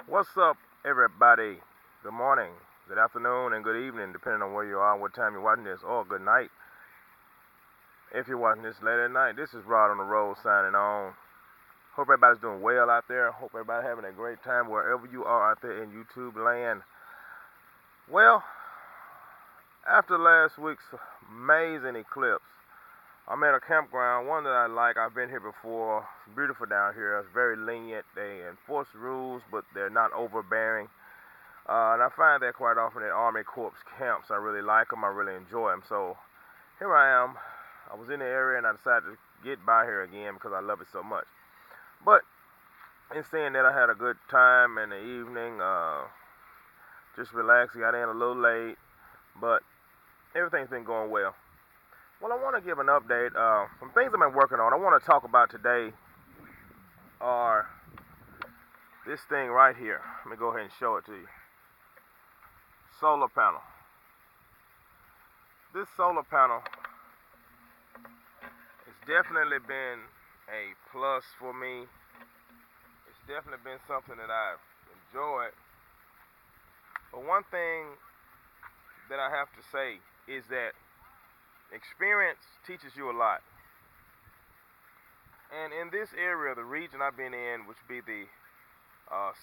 What's up, everybody? Good morning, good afternoon, and good evening, depending on where you are, what time you're watching this, or good night. If you're watching this late at night, this is Rod on the Road signing on. Hope everybody's doing well out there. Hope everybody's having a great time wherever you are out there in YouTube land. Well, after last week's amazing eclipse, I'm at a campground, one that I like. I've been here before. It's beautiful down here. It's very lenient. They enforce rules, but they're not overbearing. And I find that quite often at Army Corps camps. I really like them. I really enjoy them. So here I am. I was in the area and I decided to get by here again because I love it so much. But in saying that, I had a good time in the evening. Just relaxed. Got in a little late, but everything's been going well. Well, I want to give an update. Some things I've been working on. I want to talk about today are this thing right here. Let me go ahead and show it to you. Solar panel. This solar panel has definitely been a plus for me. It's definitely been something that I've enjoyed. But one thing that I have to say is that experience teaches you a lot. And in this area, the region I've been in, which be the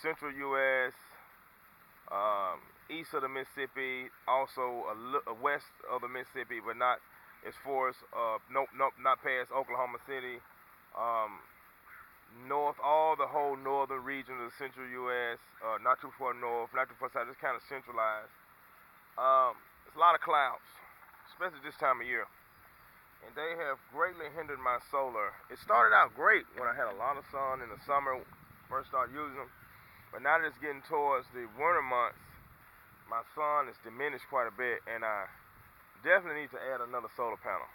central U.S., east of the Mississippi, also west of the Mississippi, but not as far as not past Oklahoma City, north, all the whole northern region of the central U.S., not too far north, not too far south, just kind of centralized. There's a lot of clouds, especially this time of year, and they have greatly hindered my solar. It started out great when I had a lot of sun in the summer, first started using them, but now that it's getting towards the winter months, my sun is diminished quite a bit, and I definitely need to add another solar panel.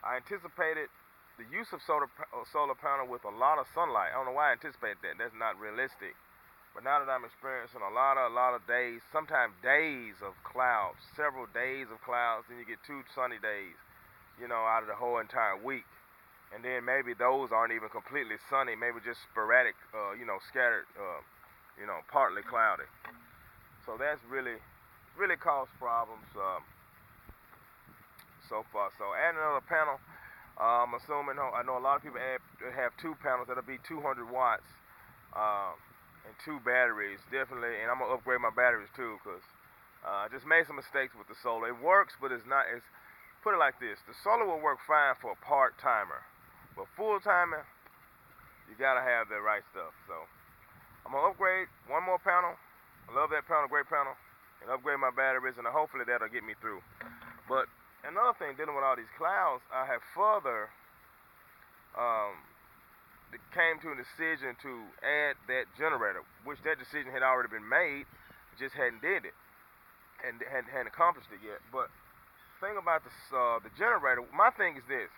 I anticipated the use of solar panel with a lot of sunlight. I don't know why I anticipated that. That's not realistic. But now that I'm experiencing a lot of days, sometimes days of clouds, several days of clouds, then you get 2 sunny days, out of the whole entire week. And then maybe those aren't even completely sunny, maybe just sporadic, scattered, partly cloudy. So that's really caused problems so far. So adding another panel, I'm assuming, I know a lot of people have 2 panels. That'll be 200 watts and 2 batteries, definitely. And I'm going to upgrade my batteries too, because I just made some mistakes with the solar. It works, but it's not. Put it like this. The solar will work fine for a part-timer. But full-timer, you got to have the right stuff. So I'm going to upgrade one more panel. I love that panel, great panel, and upgrade my batteries, and hopefully that'll get me through. But another thing, dealing with all these clouds, I have further came to a decision to add that generator, which that decision had already been made, just hadn't did it, and hadn't accomplished it yet. But the thing about the generator, my thing is this: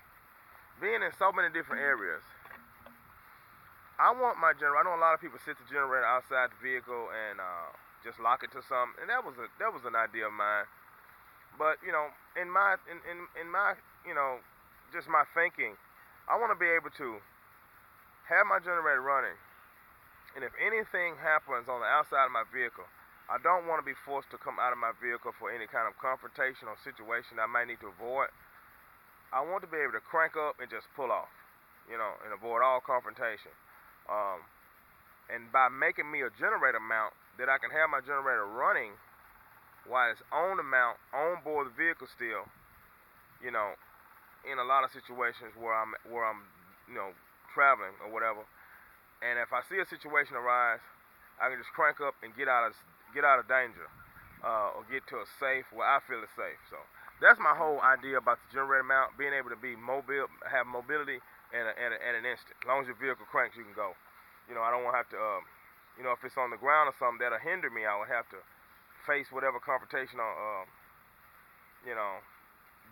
being in so many different areas, I want my generator. I know a lot of people sit the generator outside the vehicle and just lock it to something, and that was an idea of mine. But in my just my thinking, I want to be able to have my generator running, and if anything happens on the outside of my vehicle, I don't want to be forced to come out of my vehicle for any kind of confrontation or situation I might need to avoid. I want to be able to crank up and just pull off, and avoid all confrontation. And by making me a generator mount, that I can have my generator running while it's on the mount, on board the vehicle still, in a lot of situations where I'm traveling or whatever. And if I see a situation arise, I can just crank up and get out of danger, or get to a safe where I feel is safe. So that's my whole idea about the generator mount, being able to be mobile, have mobility at an instant. As long as your vehicle cranks, you can go. I don't want to have to, if it's on the ground or something that'll hinder me, I would have to face whatever confrontation or,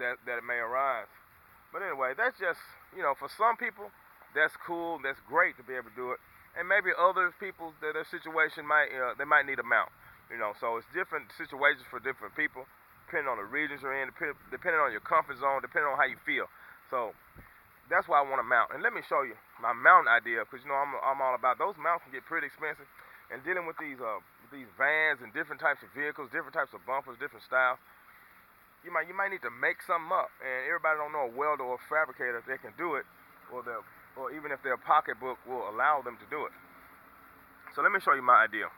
that it may arise. But anyway, that's just, for some people, that's cool, that's great to be able to do it. And maybe other people, their situation they might need a mount. So it's different situations for different people, depending on the regions you're in, depending on your comfort zone, depending on how you feel. So that's why I want a mount. And let me show you my mount idea, because I'm all about those mounts can get pretty expensive. and dealing with these vans and different types of vehicles, different types of bumpers, different styles. You might need to make something up, and everybody don't know a welder or a fabricator that can do it, or even if their pocketbook will allow them to do it. So let me show you my idea.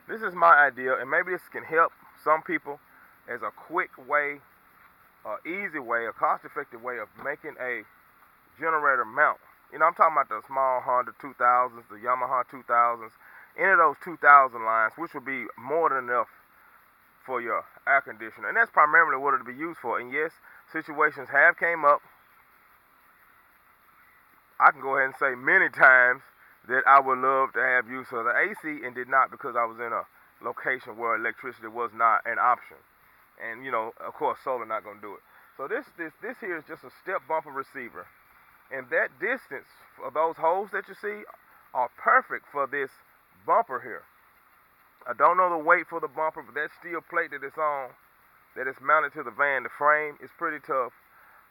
This is my idea, and maybe this can help some people as a quick way, easy way, a cost-effective way of making a generator mount. You know, I'm talking about the small Honda 2000s, the Yamaha 2000s, any of those 2000 lines, which would be more than enough for your air conditioner. And that's primarily what it'll be used for. And yes, situations have came up. I can go ahead and say many times that I would love to have use of the AC and did not, because I was in a location where electricity was not an option. And you know, of course, solar not gonna do it. So this here is just a step bumper receiver. And that distance of those holes that you see are perfect for this bumper here. I don't know the weight for the bumper, but that steel plate that it's on, that it's mounted to the van, the frame, is pretty tough.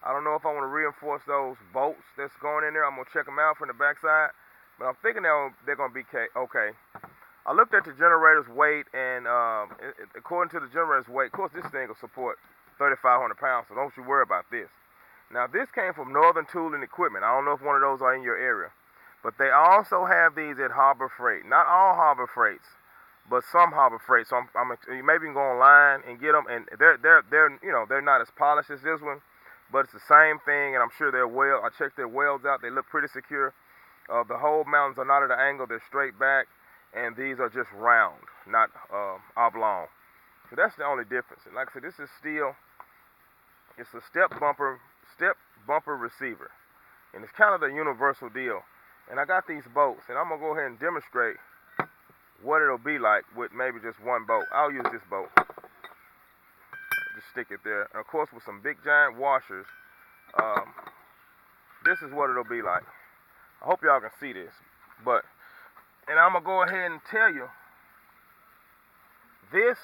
I don't know if I want to reinforce those bolts that's going in there. I'm going to check them out from the backside, but I'm thinking they're going to be okay. I looked at the generator's weight, and according to the generator's weight, of course, this thing will support 3,500 pounds, so don't you worry about this. Now, this came from Northern Tooling Equipment. I don't know if one of those are in your area, but they also have these at Harbor Freight. Not all Harbor Freights, but some Harbor Freight. So you maybe can go online and get them, and they're not as polished as this one, but it's the same thing, and I'm sure they're well. I checked their welds out; they look pretty secure. The whole mountains are not at an angle; they're straight back, and these are just round, not oblong. So that's the only difference. And like I said, this is steel. It's a step bumper receiver, and it's kind of the universal deal. And I got these bolts, and I'm gonna go ahead and demonstrate what it'll be like with maybe just one bolt. I'll use this bolt. Just stick it there. And of course, with some big giant washers, this is what it'll be like. I hope y'all can see this. And I'm gonna go ahead and tell you, this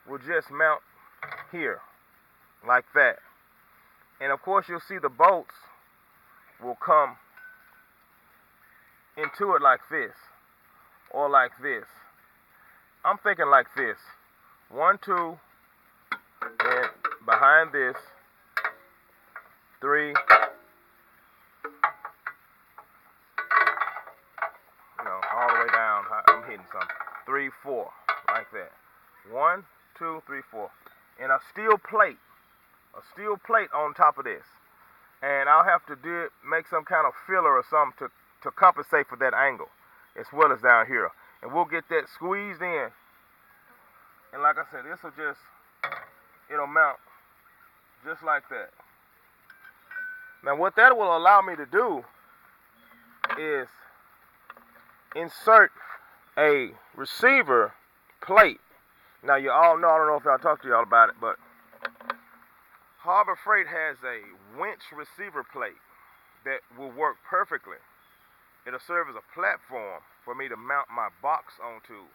will just mount here, like that. And of course, you'll see the bolts will come into it like this, or like this. I'm thinking like this. 1, 2, and behind this, 3, all the way down. I'm hitting something. 3, 4, like that. 1, 2, 3, 4, and a steel plate on top of this. And I'll have to make some kind of filler or something to compensate for that angle, as well as down here. And we'll get that squeezed in. And like I said, it'll mount just like that. Now what that will allow me to do is insert a receiver plate. Now you all know, I don't know if I'll talk to y'all about it, but Harbor Freight has a winch receiver plate that will work perfectly. It'll serve as a platform for me to mount my box onto,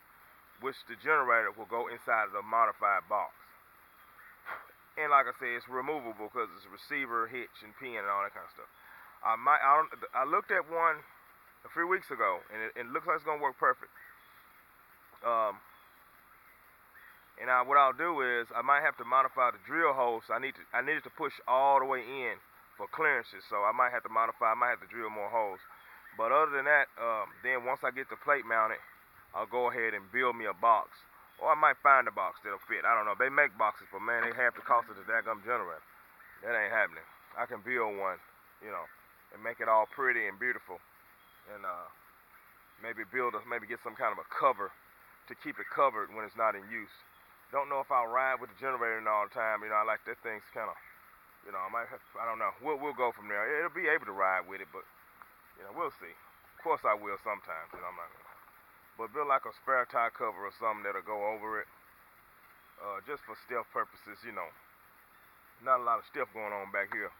which the generator will go inside of the modified box. And like I said, it's removable because it's a receiver, hitch, and pin, and all that kind of stuff. I looked at one a few weeks ago, and it looks like it's gonna work perfect. What I'll do is I might have to modify the drill holes. I needed to push all the way in for clearances, so I might have to drill more holes. But other than that, then once I get the plate mounted, I'll go ahead and build me a box. Or I might find a box that'll fit. I don't know. They make boxes, but man, they have the cost of the daggum generator. That ain't happening. I can build one, and make it all pretty and beautiful. And maybe get some kind of a cover to keep it covered when it's not in use. Don't know if I'll ride with the generator all the time. I like that thing's kind of, I don't know. We'll go from there. It'll be able to ride with it, but we'll see. Of course I will sometimes, I'm not gonna. But build like a spare tire cover or something that'll go over it, just for stealth purposes, Not a lot of stuff going on back here,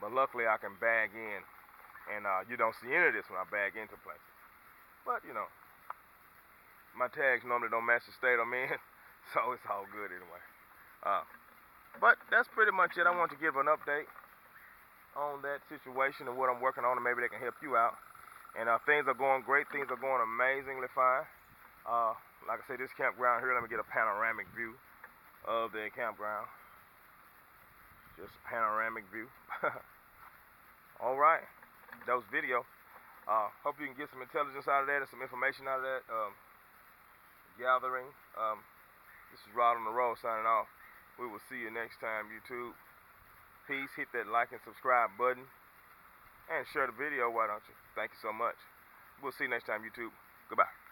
but luckily I can bag in, and you don't see any of this when I bag into places. But my tags normally don't match the state I'm in, so it's all good anyway. But that's pretty much it. I want to give an update on that situation and what I'm working on, and maybe they can help you out. And things are going great. Things are going amazingly fine. Like I said, this campground here, let me get a panoramic view of the campground. Just a panoramic view. Alright, that was video. Hope you can get some intelligence out of that and some information out of that gathering. This is Rod on the Road signing off. We will see you next time, YouTube. Peace. Hit that like and subscribe button. And share the video, why don't you? Thank you so much. We'll see you next time, YouTube. Goodbye.